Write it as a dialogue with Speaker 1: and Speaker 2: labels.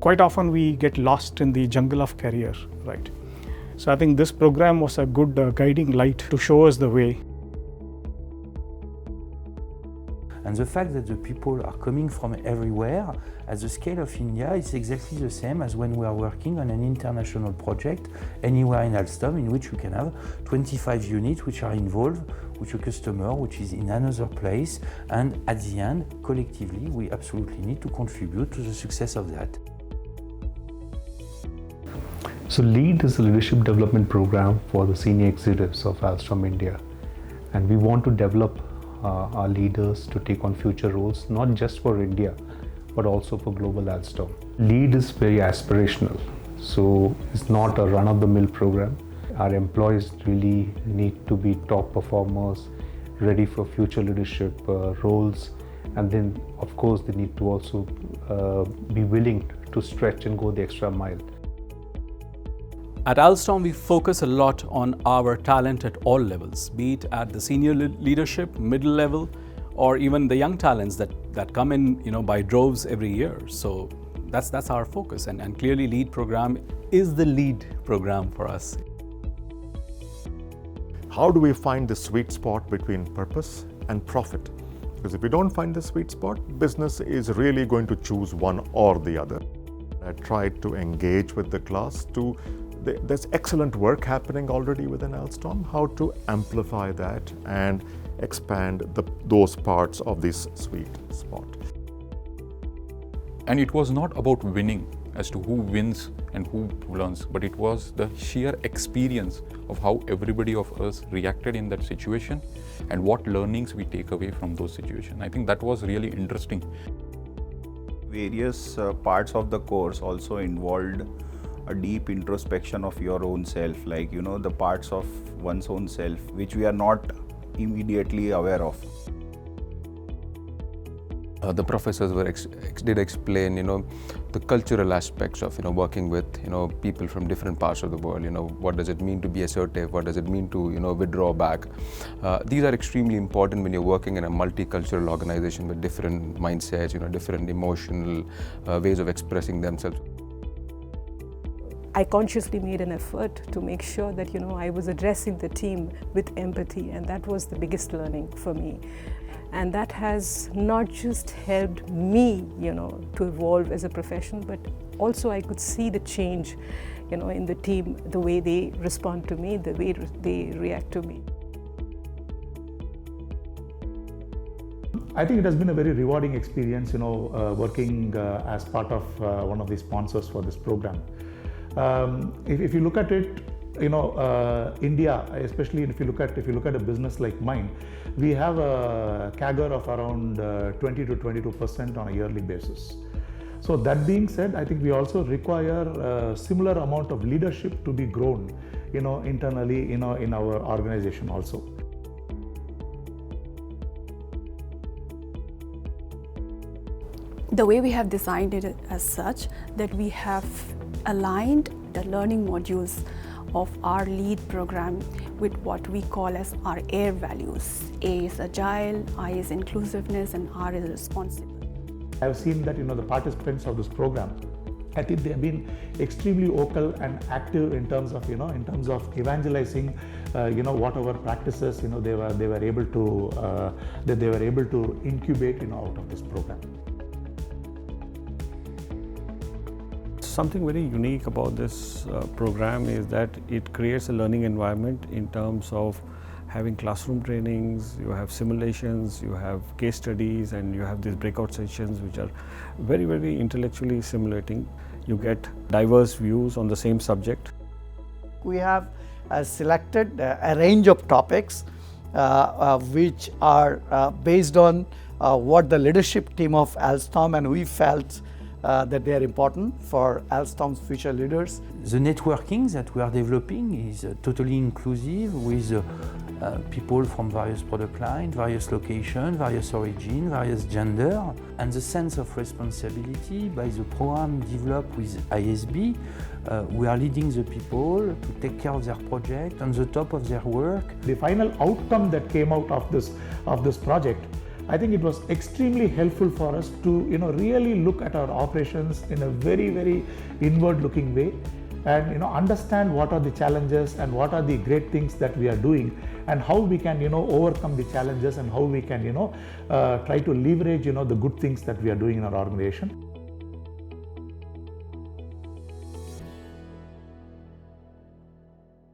Speaker 1: quite often we get lost in the jungle of career, right? So I think this program was a good guiding light to show us the way.
Speaker 2: And the fact that the people are coming from everywhere, at the scale of India, it's exactly the same as when we are working on an international project anywhere in Alstom, in which you can have 25 units which are involved with a customer which is in another place, and at the end, collectively, we absolutely need to contribute to the success of that.
Speaker 3: So LEAD is a leadership development program for the senior executives of Alstom India, and we want to develop our leaders to take on future roles, not just for India, but also for global Alstom. LEAD is very aspirational, so it's not a run-of-the-mill program. Our employees really need to be top performers, ready for future leadership roles, and then of course they need to also be willing to stretch and go the extra mile.
Speaker 4: At Alstom, we focus a lot on our talent at all levels, be it at the senior leadership, middle level, or even the young talents that come in, by droves every year. So that's our focus, and clearly LEAD program is the lead program for us.
Speaker 5: How do we find the sweet spot between purpose and profit? Because if we don't find the sweet spot, business is really going to choose one or the other. I tried to engage with the class there's excellent work happening already within Alstom, how to amplify that and expand those parts of this sweet spot.
Speaker 6: And it was not about winning as to who wins and who learns, but it was the sheer experience of how everybody of us reacted in that situation and what learnings we take away from those situations. I think that was really interesting.
Speaker 7: Various parts of the course also involved a deep introspection of your own self, like the parts of one's own self which we are not immediately aware of.
Speaker 8: The professors did explain, the cultural aspects of, working with, people from different parts of the world. What does it mean to be assertive? What does it mean to, withdraw back? These are extremely important when you're working in a multicultural organization with different mindsets, different emotional ways of expressing themselves.
Speaker 9: I consciously made an effort to make sure that, I was addressing the team with empathy, and that was the biggest learning for me. And that has not just helped me, to evolve as a professional, but also I could see the change, in the team, the way they respond to me, the way they react to me.
Speaker 10: I think it has been a very rewarding experience, working as part of one of the sponsors for this program. If you look at it, India, especially if you look at a business like mine, we have a CAGR of around 20 to 22% on a yearly basis. So that being said, I think we also require a similar amount of leadership to be grown, internally, in our organization also.
Speaker 11: The way we have designed it as such that we have aligned the learning modules of our LEAD program with what we call as our AIR values. A is agile, I is inclusiveness, and R is responsible.
Speaker 10: I've seen that the participants of this program, I think they have been extremely vocal and active in terms of evangelizing whatever practices they were able to incubate out of this program.
Speaker 1: Something very unique about this program is that it creates a learning environment in terms of having classroom trainings, you have simulations, you have case studies, and you have these breakout sessions which are very, very intellectually stimulating. You get diverse views on the same subject.
Speaker 12: We have selected a range of topics which are based on what the leadership team of Alstom and we felt that they are important for Alstom's future leaders.
Speaker 2: The networking that we are developing is totally inclusive with people from various product lines, various locations, various origin, various gender, and the sense of responsibility by the program developed with ISB. We are leading the people to take care of their project on the top of their work.
Speaker 10: The final outcome that came out of this project I think it was extremely helpful for us to really look at our operations in a very, very inward looking way, and understand what are the challenges and what are the great things that we are doing, and how we can overcome the challenges, and how we can try to leverage the good things that we are doing in our organization.